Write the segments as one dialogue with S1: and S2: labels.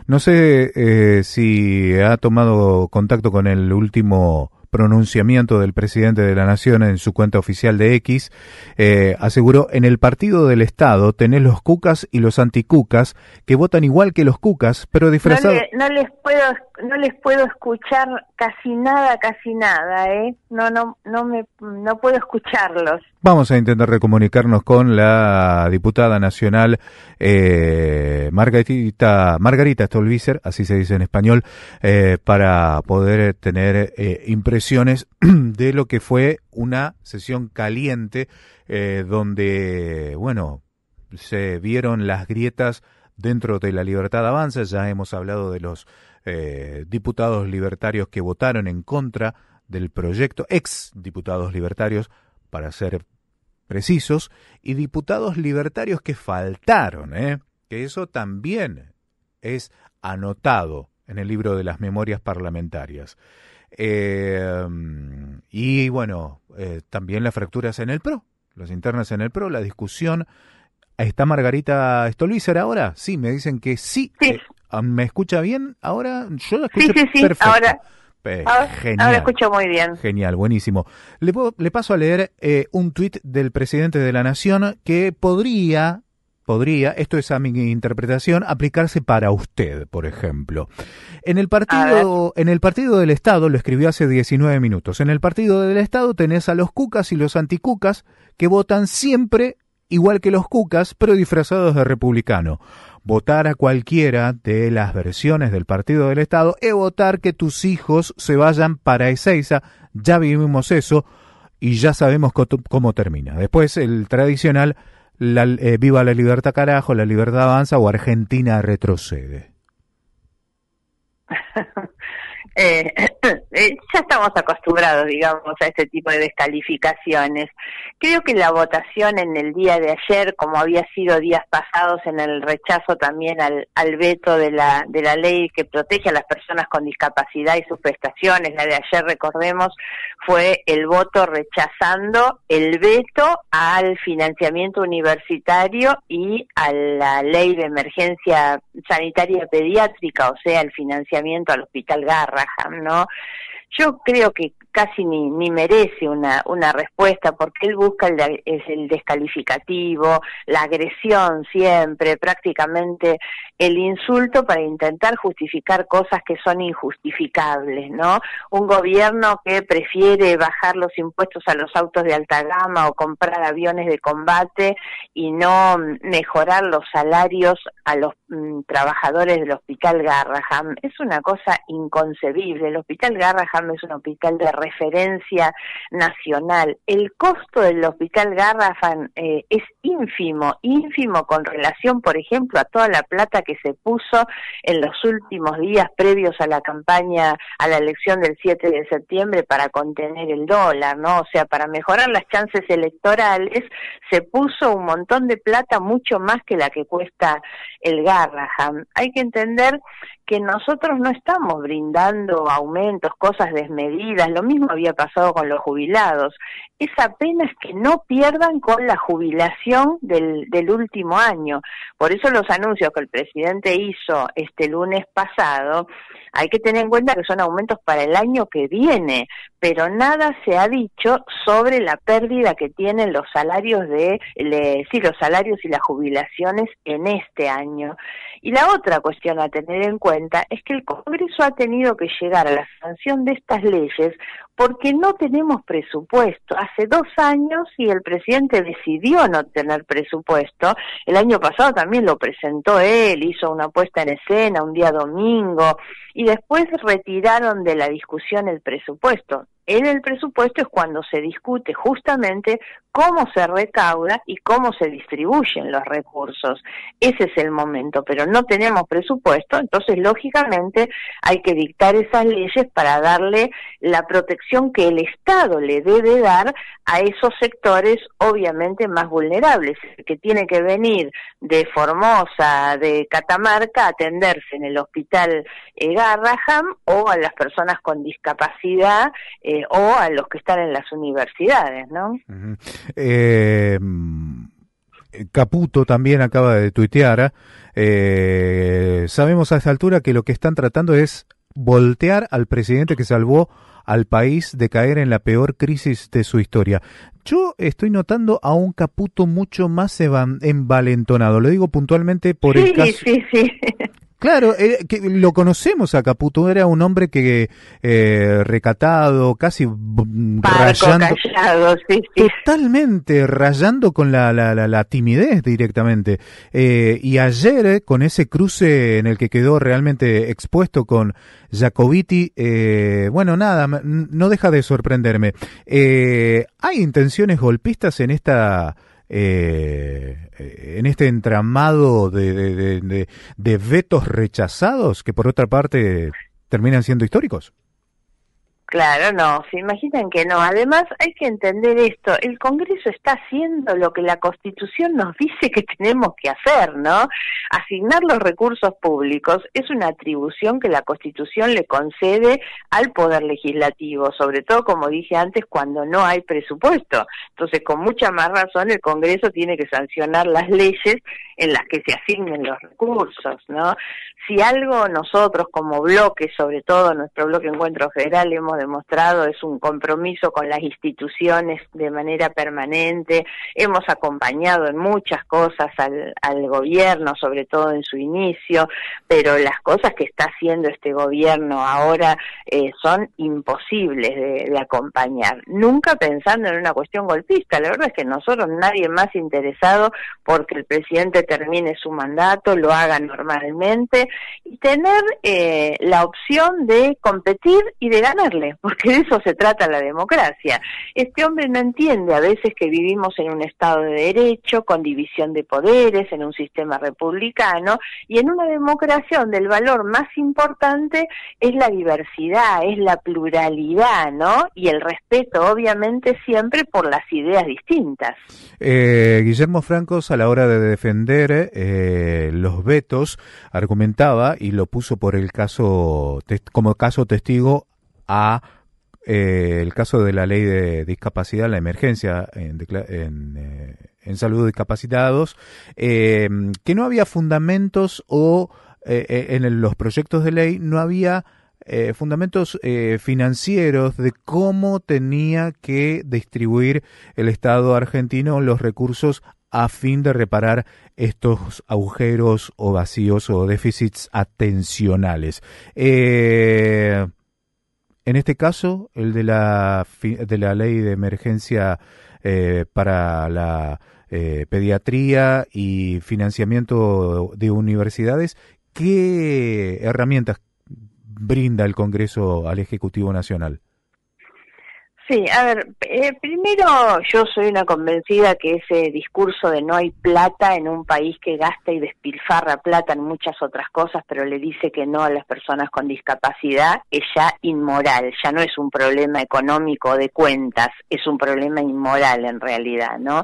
S1: No sé si ha tomado contacto con el último pronunciamiento del presidente de la Nación en su cuenta oficial de X. Aseguró: en el partido del Estado tenés los cucas y los anticucas que votan igual que los cucas, pero disfrazados.
S2: No les puedo escuchar casi nada, no puedo escucharlos.
S1: Vamos a intentar recomunicarnos con la diputada nacional Margarita Stolbizer, así se dice en español, para poder tener impresiones de lo que fue una sesión caliente, donde, bueno, se vieron las grietas dentro de la Libertad Avanza. Ya hemos hablado de los diputados libertarios que votaron en contra del proyecto, ex diputados libertarios, para ser precisos, y diputados libertarios que faltaron, que eso también es anotado en el libro de las memorias parlamentarias. Y bueno, también las fracturas en el PRO, las internas en el PRO, la discusión. ¿Está Margarita Stolbizer ahora? Sí, me dicen que sí.
S2: Sí.
S1: ¿Me escucha bien ahora? Yo la escucho
S2: Sí.
S1: perfecto.
S2: Genial. Ahora escucho muy bien.
S1: Genial, buenísimo. Le paso a leer un tuit del presidente de la Nación que podría, esto es a mi interpretación, aplicarse para usted, por ejemplo. En el partido del Estado, lo escribió hace 19 minutos, en el partido del Estado tenés a los cucas y los anticucas que votan siempre igual que los cucas, pero disfrazados de republicano. Votar a cualquiera de las versiones del partido del Estado es votar que tus hijos se vayan para Ezeiza. Ya vivimos eso y ya sabemos cómo termina. Después el tradicional, viva la libertad carajo, la libertad avanza o Argentina retrocede.
S2: Ya estamos acostumbrados, digamos, a este tipo de descalificaciones. Creo que la votación en el día de ayer, como había sido días pasados en el rechazo también al veto de la ley que protege a las personas con discapacidad y sus prestaciones, la de ayer, recordemos, fue el voto rechazando el veto al financiamiento universitario y a la ley de emergencia sanitaria pediátrica, o sea, el financiamiento al Hospital Garrahan, ¿no? Yo creo que casi ni merece una respuesta, porque él busca el descalificativo, la agresión siempre, prácticamente el insulto para intentar justificar cosas que son injustificables, ¿no? Un gobierno que prefiere bajar los impuestos a los autos de alta gama o comprar aviones de combate y no mejorar los salarios a los trabajadores del Hospital Garrahan. Es una cosa inconcebible. El Hospital Garrahan es un hospital de referencia nacional. El costo del Hospital Garrahan es ínfimo con relación, por ejemplo, a toda la plata que se puso en los últimos días previos a la campaña, a la elección del 7 de septiembre para contener el dólar, ¿no? O sea, para mejorar las chances electorales se puso un montón de plata, mucho más que la que cuesta el Garrahan. Hay que entender que nosotros no estamos brindando aumentos, cosas desmedidas. Lo mismo había pasado con los jubilados. Es apenas que no pierdan con la jubilación del último año. Por eso los anuncios que el presidente hizo este lunes pasado, hay que tener en cuenta que son aumentos para el año que viene, pero nada se ha dicho sobre la pérdida que tienen los salarios los salarios y las jubilaciones en este año. Y la otra cuestión a tener en cuenta es que el Congreso ha tenido que llegar a la sanción de estas leyes porque no tenemos presupuesto. Hace 2 años y el presidente decidió no tener presupuesto. El año pasado también lo presentó él, hizo una puesta en escena un día domingo y después retiraron de la discusión el presupuesto. En el presupuesto es cuando se discute justamente cómo se recauda y cómo se distribuyen los recursos. Ese es el momento, pero no tenemos presupuesto, entonces lógicamente hay que dictar esas leyes para darle la protección que el Estado le debe dar a esos sectores obviamente más vulnerables, que tiene que venir de Formosa, de Catamarca, a atenderse en el Hospital Garrahan, o a las personas con discapacidad, o a los que están en las universidades, ¿no?
S1: Uh-huh. Caputo también acaba de tuitear, sabemos a esta altura que lo que están tratando es voltear al presidente que salvó al país de caer en la peor crisis de su historia. Yo estoy notando a un Caputo mucho más envalentonado. Lo digo puntualmente por el caso...
S2: Sí.
S1: Claro, que lo conocemos a Caputo, era un hombre que recatado, casi rayando,
S2: callado, sí.
S1: Totalmente rayando con la timidez directamente. Y ayer, con ese cruce en el que quedó realmente expuesto con Jacobiti, bueno, nada, no deja de sorprenderme. ¿Hay intenciones golpistas en este entramado de vetos rechazados que por otra parte terminan siendo históricos?
S2: Claro, no, se imaginan que no. Además, hay que entender esto, el Congreso está haciendo lo que la Constitución nos dice que tenemos que hacer, ¿no? Asignar los recursos públicos es una atribución que la Constitución le concede al Poder Legislativo, sobre todo, como dije antes, cuando no hay presupuesto. Entonces, con mucha más razón, el Congreso tiene que sancionar las leyes en las que se asignen los recursos, ¿no? Si algo nosotros como bloque, sobre todo nuestro bloque Encuentro Federal, hemos demostrado es un compromiso con las instituciones de manera permanente, hemos acompañado en muchas cosas al gobierno, sobre todo en su inicio, pero las cosas que está haciendo este gobierno ahora son imposibles de acompañar, nunca pensando en una cuestión golpista. La verdad es que nosotros, nadie más interesado porque el presidente termine su mandato, lo haga normalmente, y tener la opción de competir y de ganarle, porque de eso se trata la democracia. Este hombre no entiende a veces que vivimos en un Estado de Derecho, con división de poderes, en un sistema republicano, y en una democracia donde el valor más importante es la diversidad, es la pluralidad, ¿no? Y el respeto, obviamente, siempre por las ideas distintas.
S1: Guillermo Francos, a la hora de defender los vetos, argumentaba y lo puso por el caso como caso testigo a el caso de la ley de discapacidad, la emergencia en salud de discapacitados, que no había fundamentos o en los proyectos de ley no había fundamentos financieros de cómo tenía que distribuir el Estado argentino los recursos a fin de reparar estos agujeros o vacíos o déficits atencionales. En este caso, el de la ley de emergencia para la pediatría y financiamiento de universidades, ¿qué herramientas brinda el Congreso al Ejecutivo Nacional?
S2: Sí, a ver, primero yo soy una convencida que ese discurso de no hay plata en un país que gasta y despilfarra plata en muchas otras cosas, pero le dice que no a las personas con discapacidad, es ya inmoral, ya no es un problema económico de cuentas, es un problema inmoral en realidad, ¿no?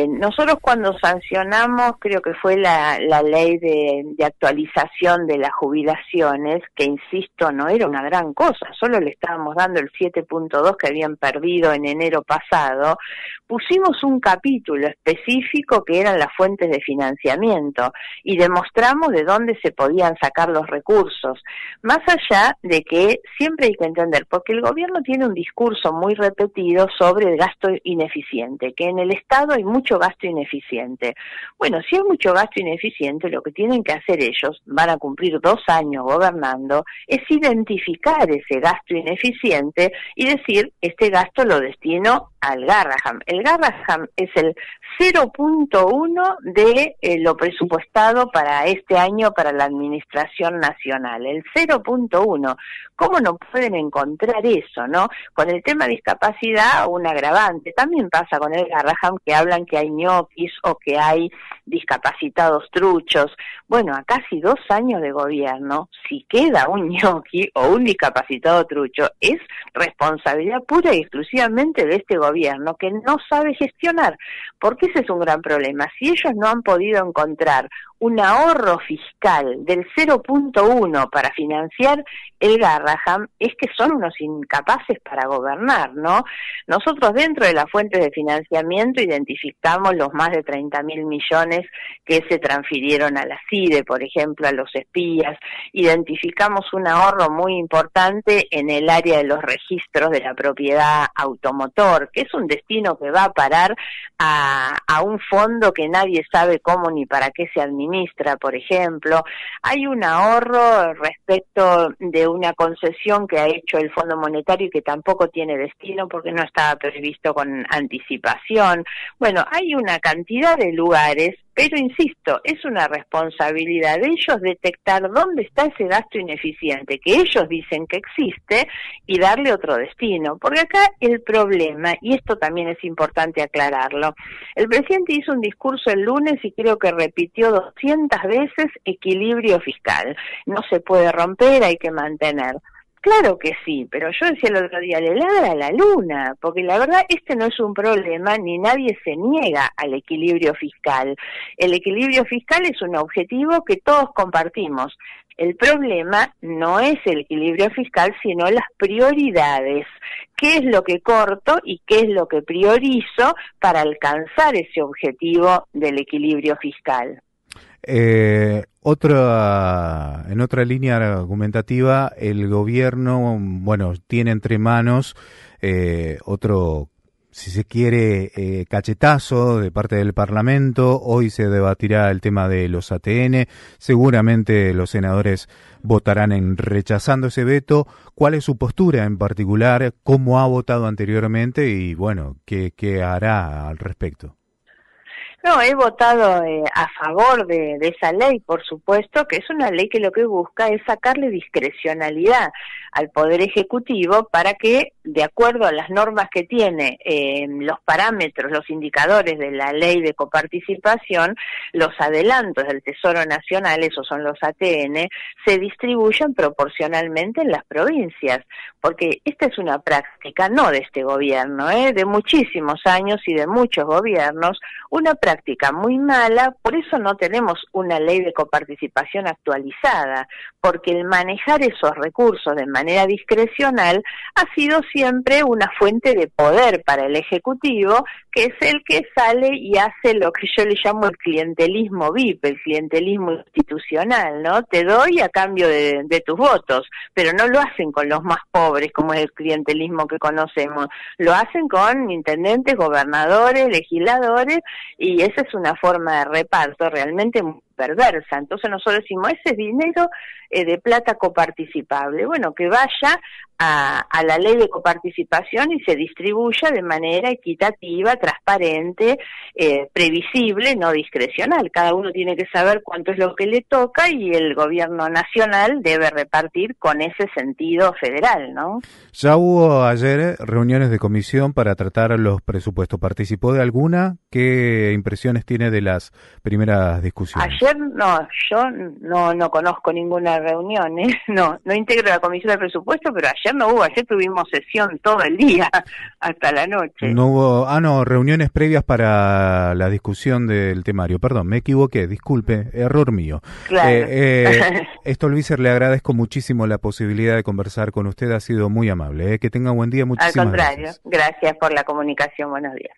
S2: Nosotros cuando sancionamos, creo que fue la ley de actualización de las jubilaciones, que insisto, no era una gran cosa, solo le estábamos dando el 7.2 que habían perdido en enero pasado, pusimos un capítulo específico que eran las fuentes de financiamiento y demostramos de dónde se podían sacar los recursos, más allá de que siempre hay que entender, porque el gobierno tiene un discurso muy repetido sobre el gasto ineficiente, que en el Estado hay mucho gasto ineficiente. Bueno, si hay mucho gasto ineficiente, lo que tienen que hacer ellos, van a cumplir 2 años gobernando, es identificar ese gasto ineficiente y decir, este gasto lo destino al Garraham. El Garraham es el 0.1 de lo presupuestado para este año para la Administración Nacional, el 0.1. ¿Cómo no pueden encontrar eso, no? Con el tema de discapacidad, un agravante. También pasa con el Garraham, que hablan que hay ñoquis o que hay discapacitados truchos. Bueno, a casi 2 años de gobierno, si queda un ñoqui o un discapacitado trucho, es responsabilidad pura y exclusivamente de este gobierno, que no sabe gestionar, porque ese es un gran problema. Si ellos no han podido encontrar un ahorro fiscal del 0,1 para financiar el Garrahan, es que son unos incapaces para gobernar, ¿no? Nosotros dentro de las fuentes de financiamiento identificamos los más de 30.000 millones que se transfirieron a la CIDE, por ejemplo, a los espías. Identificamos un ahorro muy importante en el área de los registros de la propiedad automotor, que es un destino que va a parar a un fondo que nadie sabe cómo ni para qué se administra, por ejemplo. Hay un ahorro respecto de una concesión que ha hecho el Fondo Monetario y que tampoco tiene destino porque no estaba previsto con anticipación. Bueno, hay una cantidad de lugares, pero insisto, es una responsabilidad de ellos detectar dónde está ese gasto ineficiente que ellos dicen que existe y darle otro destino. Porque acá el problema, y esto también es importante aclararlo, el presidente hizo un discurso el lunes y creo que repitió 200 veces equilibrio fiscal. No se puede romper, hay que mantener. Claro que sí, pero yo decía el otro día, le ladra a la luna, porque la verdad este no es un problema, ni nadie se niega al equilibrio fiscal. El equilibrio fiscal es un objetivo que todos compartimos. El problema no es el equilibrio fiscal, sino las prioridades. ¿Qué es lo que corto y qué es lo que priorizo para alcanzar ese objetivo del equilibrio fiscal?
S1: En otra línea argumentativa, el gobierno, bueno, tiene entre manos otro, si se quiere, cachetazo de parte del Parlamento. Hoy se debatirá el tema de los ATN. Seguramente los senadores votarán en rechazando ese veto. ¿Cuál es su postura en particular? ¿Cómo ha votado anteriormente? Y bueno, ¿qué hará al respecto?
S2: No, he votado a favor de esa ley, por supuesto, que es una ley que lo que busca es sacarle discrecionalidad al Poder Ejecutivo para que, de acuerdo a las normas que tiene, los parámetros, los indicadores de la ley de coparticipación, los adelantos del Tesoro Nacional, esos son los ATN, se distribuyan proporcionalmente en las provincias, porque esta es una práctica no de este gobierno, de muchísimos años y de muchos gobiernos, una práctica muy mala. Por eso no tenemos una ley de coparticipación actualizada, porque el manejar esos recursos de manera discrecional ha sido siempre una fuente de poder para el Ejecutivo, que es el que sale y hace lo que yo le llamo el clientelismo VIP, el clientelismo institucional, ¿no? Te doy a cambio de tus votos, pero no lo hacen con los más pobres, como es el clientelismo que conocemos, lo hacen con intendentes, gobernadores, legisladores, y esa es una forma de reparto realmente muy perversa. Entonces nosotros decimos, ese es dinero de plata coparticipable, bueno, que vaya a la ley de coparticipación y se distribuya de manera equitativa, transparente, previsible, no discrecional. Cada uno tiene que saber cuánto es lo que le toca y el gobierno nacional debe repartir con ese sentido federal, ¿no?
S1: Ya hubo ayer reuniones de comisión para tratar los presupuestos. ¿Participó de alguna? ¿Qué impresiones tiene de las primeras discusiones?
S2: Ayer no, yo no conozco ninguna reunión, no integro la comisión de presupuesto, pero ayer no hubo, ayer tuvimos sesión todo el día, hasta la noche.
S1: No hubo, reuniones previas para la discusión del temario, perdón, me equivoqué, disculpe, error mío.
S2: Claro.
S1: Stolbizer, le agradezco muchísimo la posibilidad de conversar con usted, ha sido muy amable, que tenga buen día, muchísimas gracias.
S2: Al contrario, gracias por la comunicación, buenos días.